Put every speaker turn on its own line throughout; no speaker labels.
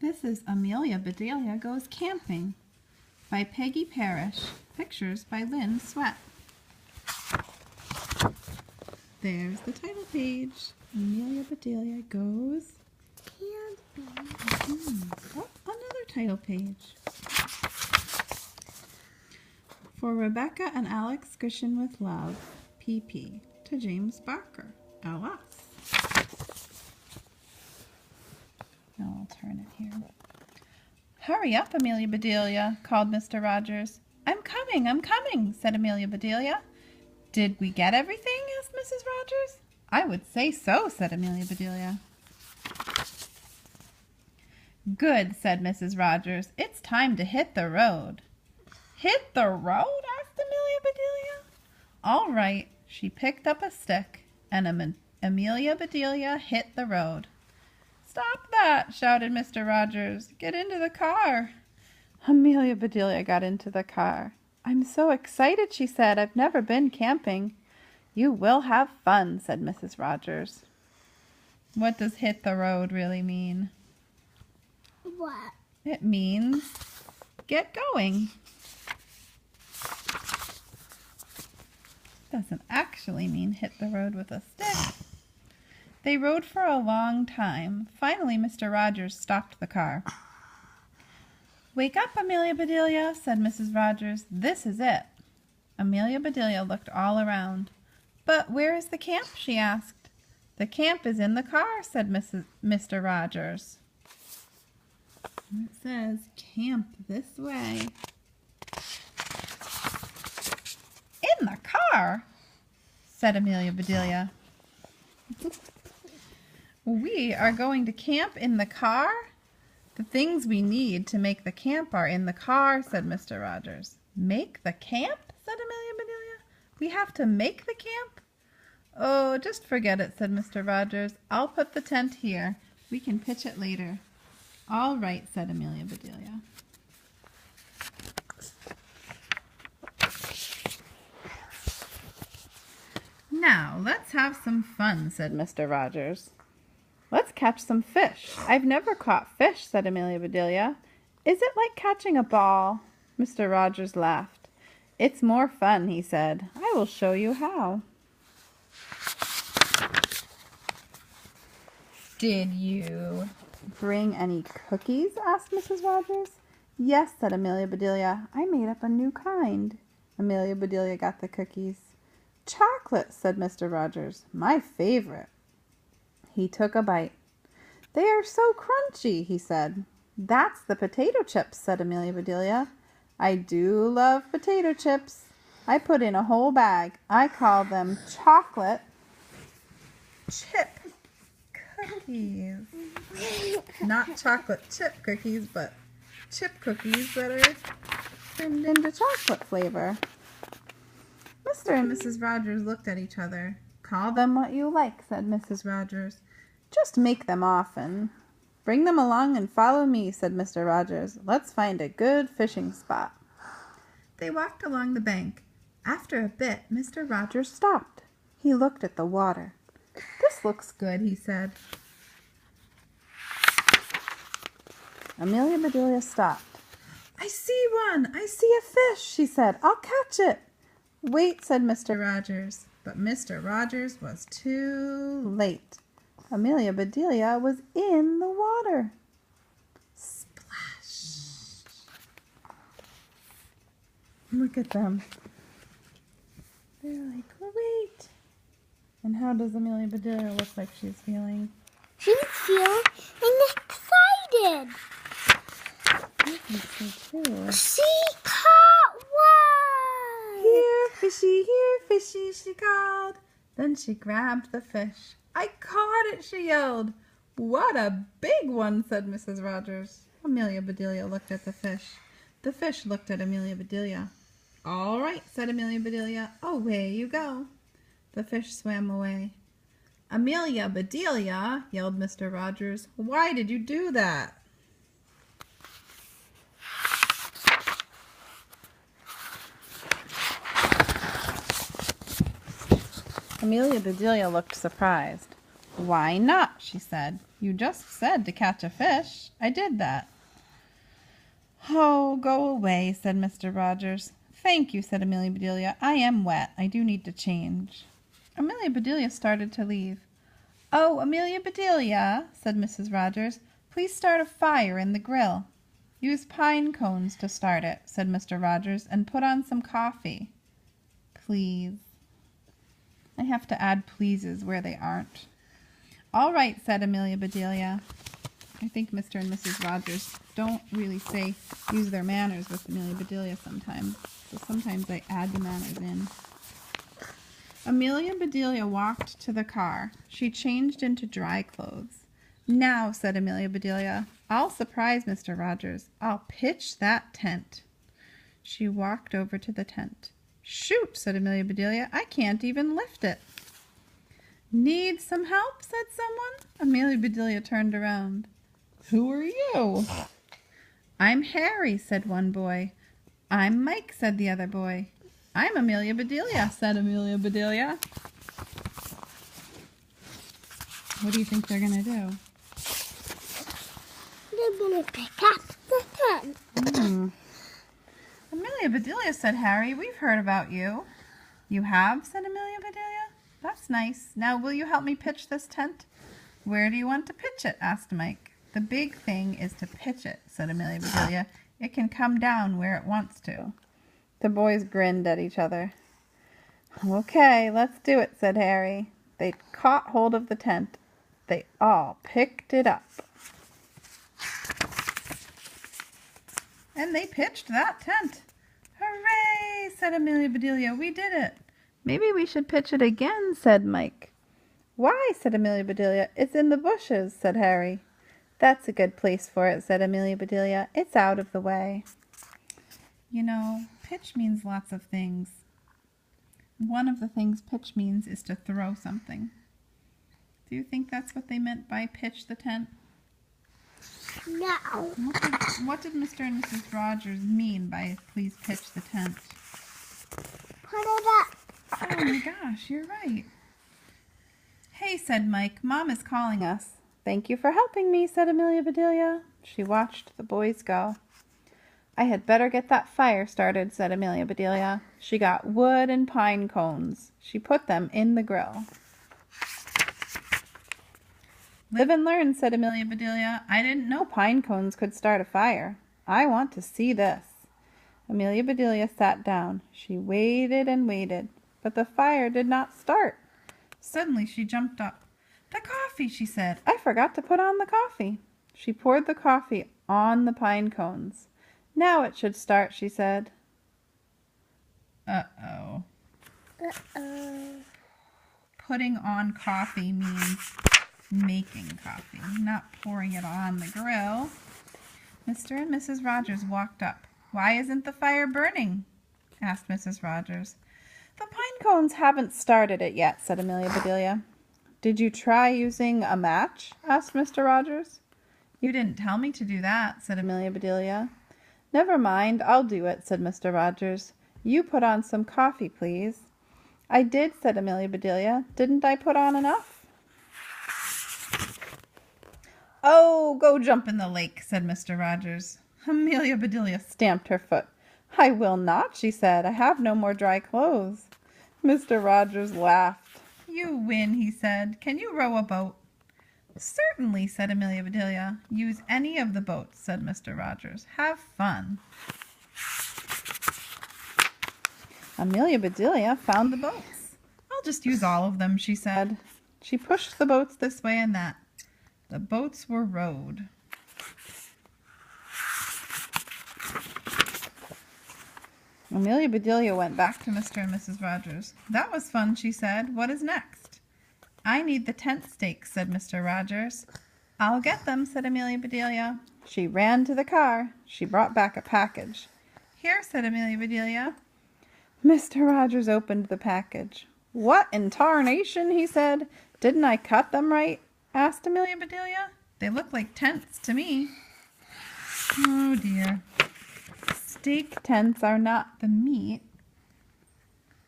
This is Amelia Bedelia Goes Camping by Peggy Parrish. Pictures by Lynn Sweat. There's the title page. Amelia Bedelia Goes Camping. Oh, another title page. For Rebecca and Alex Grishin with love, PP. To James Barker, LS. Now I'll turn it here. Hurry up, Amelia Bedelia, called Mr. Rogers. I'm coming, said Amelia Bedelia. Did we get everything? Asked Mrs. Rogers. I would say so, said Amelia Bedelia. Good, said Mrs. Rogers. It's time to hit the road. Hit the road? Asked Amelia Bedelia. All right. She picked up a stick, and Amelia Bedelia hit the road. Stop that, shouted Mr. Rogers. Get into the car. Amelia Bedelia got into the car. I'm so excited, she said. I've never been camping. You will have fun, said Mrs. Rogers. What does hit the road really mean?
What?
It means get going. Doesn't actually mean hit the road with a stick. They rode for a long time. Finally, Mr. Rogers stopped the car. Wake up, Amelia Bedelia, said Mrs. Rogers. This is it. Amelia Bedelia looked all around. But where is the camp? She asked. The camp is in the car, said Mr. Rogers. It says camp this way. In the car, said Amelia Bedelia. We are going to camp in the car? The things we need to make the camp are in the car, said Mr. Rogers. Make the camp? Said Amelia Bedelia. We have to make the camp? Oh, just forget it, said Mr. Rogers. I'll put the tent here. We can pitch it later. All right, said Amelia Bedelia. Now, let's have some fun, said Mr. Rogers. Let's catch some fish. I've never caught fish, said Amelia Bedelia. Is it like catching a ball? Mr. Rogers laughed. It's more fun, he said. I will show you how. Did you bring any cookies? Asked Mrs. Rogers. Yes, said Amelia Bedelia. I made up a new kind. Amelia Bedelia got the cookies. Chocolate, said Mr. Rogers. My favorite. He took a bite. They are so crunchy, he said. That's the potato chips, said Amelia Bedelia. I do love potato chips. I put in a whole bag. I call them chocolate chip cookies. Not chocolate chip cookies, but chip cookies that are turned into chocolate flavor. Mr. and Mrs. Rogers looked at each other. Call them what you like, said Mrs. Rogers. Just make them often. Bring them along and follow me, said Mr. Rogers. Let's find a good fishing spot. They walked along the bank. After a bit, Mr. Rogers stopped. He looked at the water. This looks good, he said. Amelia Bedelia stopped. I see one! I see a fish, she said. I'll catch it. Wait, said Mr. Rogers. But Mr. Rogers was too late. Amelia Bedelia was in the water. Splash! Look at them. They're like, wait. And how does Amelia Bedelia look like she's feeling?
She's feeling excited.
I think so too.
She caught one!
Here, fishy, she called. Then she grabbed the fish. I caught it, she yelled. What a big one, said Mrs. Rogers. Amelia Bedelia looked at the fish. The fish looked at Amelia Bedelia. All right, said Amelia Bedelia. Away you go. The fish swam away. Amelia Bedelia, yelled Mr. Rogers. Why did you do that? Amelia Bedelia looked surprised. Why not? She said. You just said to catch a fish. I did that. Oh, go away, said Mr. Rogers. Thank you, said Amelia Bedelia. I am wet. I do need to change. Amelia Bedelia started to leave. Oh, Amelia Bedelia, said Mrs. Rogers, please start a fire in the grill. Use pine cones to start it, said Mr. Rogers, and put on some coffee. Please. I have to add pleases where they aren't. All right, said Amelia Bedelia. I think Mr. and Mrs. Rogers don't really use their manners with Amelia Bedelia sometimes. So sometimes I add the manners in. Amelia Bedelia walked to the car. She changed into dry clothes. Now, said Amelia Bedelia, I'll surprise Mr. Rogers. I'll pitch that tent. She walked over to the tent. Shoot, said Amelia Bedelia, I can't even lift it. Need some help, said someone. Amelia Bedelia turned around. Who are you? I'm Harry, said one boy. I'm Mike, said the other boy. I'm Amelia Bedelia, said Amelia Bedelia. What do you think they're going to do?
They're going to pick up the tent.
Amelia Bedelia, said Harry, we've heard about you. You have, said Amelia Bedelia. That's nice. Now will you help me pitch this tent? Where do you want to pitch it? Asked Mike. The big thing is to pitch it, said Amelia Bedelia. It can come down where it wants to. The boys grinned at each other. Okay, let's do it, said Harry. They caught hold of the tent. They all picked it up. And they pitched that tent. Hooray, said Amelia Bedelia. We did it. Maybe we should pitch it again, said Mike. Why, said Amelia Bedelia. It's in the bushes, said Harry. That's a good place for it, said Amelia Bedelia. It's out of the way. You know, pitch means lots of things. One of the things pitch means is to throw something. Do you think that's what they meant by pitch the tent?
No.
What did Mr. and Mrs. Rogers mean by please pitch the tent?
Put it up.
Oh my gosh, you're right. Hey, said Mike, Mom is calling us. Thank you for helping me, said Amelia Bedelia. She watched the boys go. I had better get that fire started, said Amelia Bedelia. She got wood and pine cones. She put them in the grill. Live and learn, said Amelia Bedelia. I didn't know pine cones could start a fire. I want to see this. Amelia Bedelia sat down. She waited and waited, but the fire did not start. Suddenly she jumped up. The coffee, she said. I forgot to put on the coffee. She poured the coffee on the pine cones. Now it should start, she said. Uh-oh.
Uh-oh.
Putting on coffee means making coffee, not pouring it on the grill. Mr. and Mrs. Rogers walked up. Why isn't the fire burning? Asked Mrs. Rogers. The pine cones haven't started it yet, said Amelia Bedelia. Did you try using a match? Asked Mr. Rogers. You didn't tell me to do that, said Amelia Bedelia. Never mind, I'll do it, said Mr. Rogers. You put on some coffee, please. I did, said Amelia Bedelia. Didn't I put on enough? Oh, go jump in the lake, said Mr. Rogers. Amelia Bedelia stamped her foot. I will not, she said. I have no more dry clothes. Mr. Rogers laughed. You win, he said. Can you row a boat? Certainly, said Amelia Bedelia. Use any of the boats, said Mr. Rogers. Have fun. Amelia Bedelia found the boats. I'll just use all of them, she said. She pushed the boats this way and that. The boats were rowed. Amelia Bedelia went back to Mr. and Mrs. Rogers. That was fun, she said. What is next? I need the tent stakes, said Mr. Rogers. I'll get them, said Amelia Bedelia. She ran to the car. She brought back a package. Here, said Amelia Bedelia. Mr. Rogers opened the package. What in tarnation, he said. Didn't I cut them right? Asked Amelia Bedelia. They look like tents to me. Oh dear. Stake tents are not the meat.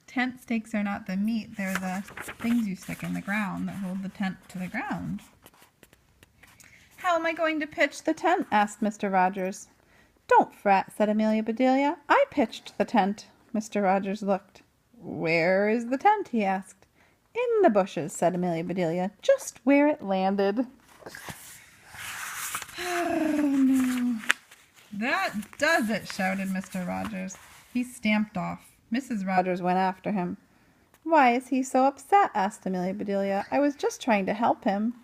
Tent stakes are not the meat. They're the things you stick in the ground that hold the tent to the ground. How am I going to pitch the tent? Asked Mr. Rogers. Don't fret, said Amelia Bedelia. I pitched the tent. Mr. Rogers looked. Where is the tent? He asked. In the bushes, said Amelia Bedelia, just where it landed. Oh, no. That does it, shouted Mr. Rogers. He stamped off. Mrs. Rogers went after him. Why is he so upset? Asked Amelia Bedelia. I was just trying to help him.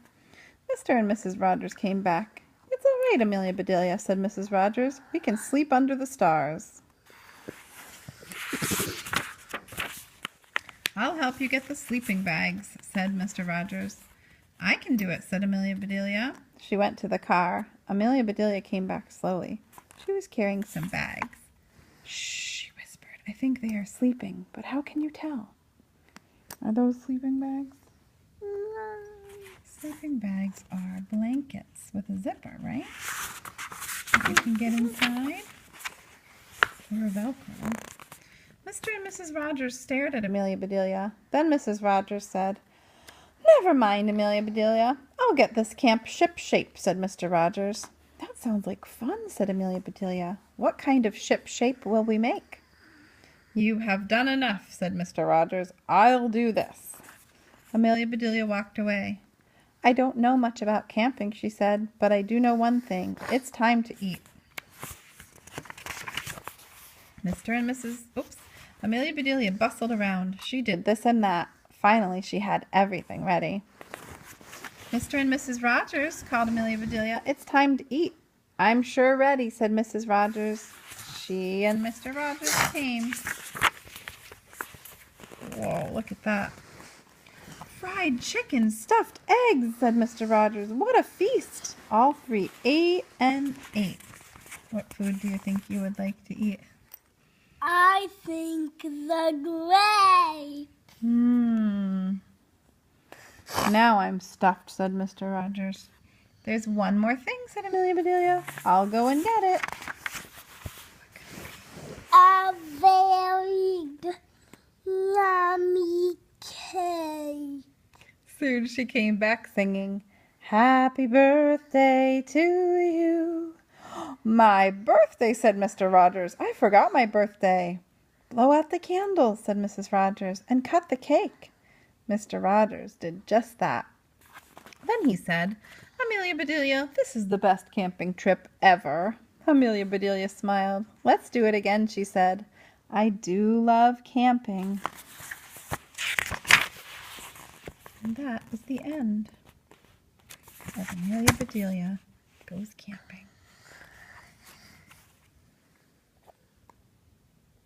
Mr. and Mrs. Rogers came back. It's all right, Amelia Bedelia, said Mrs. Rogers. We can sleep under the stars. I'll help you get the sleeping bags, said Mr. Rogers. I can do it, said Amelia Bedelia. She went to the car. Amelia Bedelia came back slowly. She was carrying some bags. Shh, she whispered. I think they are sleeping, but how can you tell? Are those sleeping bags? No. Sleeping bags are blankets with a zipper, right? You can get inside. Or a Velcro. Mr. and Mrs. Rogers stared at Amelia Bedelia. Then Mrs. Rogers said, Never mind, Amelia Bedelia. I'll get this camp ship-shape, said Mr. Rogers. That sounds like fun, said Amelia Bedelia. What kind of ship-shape will we make? You have done enough, said Mr. Rogers. I'll do this. Amelia Bedelia walked away. I don't know much about camping, she said, but I do know one thing. It's time to eat. Amelia Bedelia bustled around. She did this and that. Finally, she had everything ready. Mr. and Mrs. Rogers, called Amelia Bedelia. It's time to eat. I'm sure ready, said Mrs. Rogers. She and Mr. Rogers came. Whoa, look at that. Fried chicken, stuffed eggs, said Mr. Rogers. What a feast! All three ate and ate. What food do you think you would like to eat?
I think the grape.
Now I'm stuffed, said Mr. Rogers. There's one more thing, said Amelia Bedelia. I'll go and get it.
A very yummy cake.
Soon she came back singing, Happy birthday to you. My birthday, said Mr. Rogers. I forgot my birthday. Blow out the candles, said Mrs. Rogers, and cut the cake. Mr. Rogers did just that. Then he said, Amelia Bedelia, this is the best camping trip ever. Amelia Bedelia smiled. Let's do it again, she said. I do love camping. And that was the end of Amelia Bedelia Goes Camping.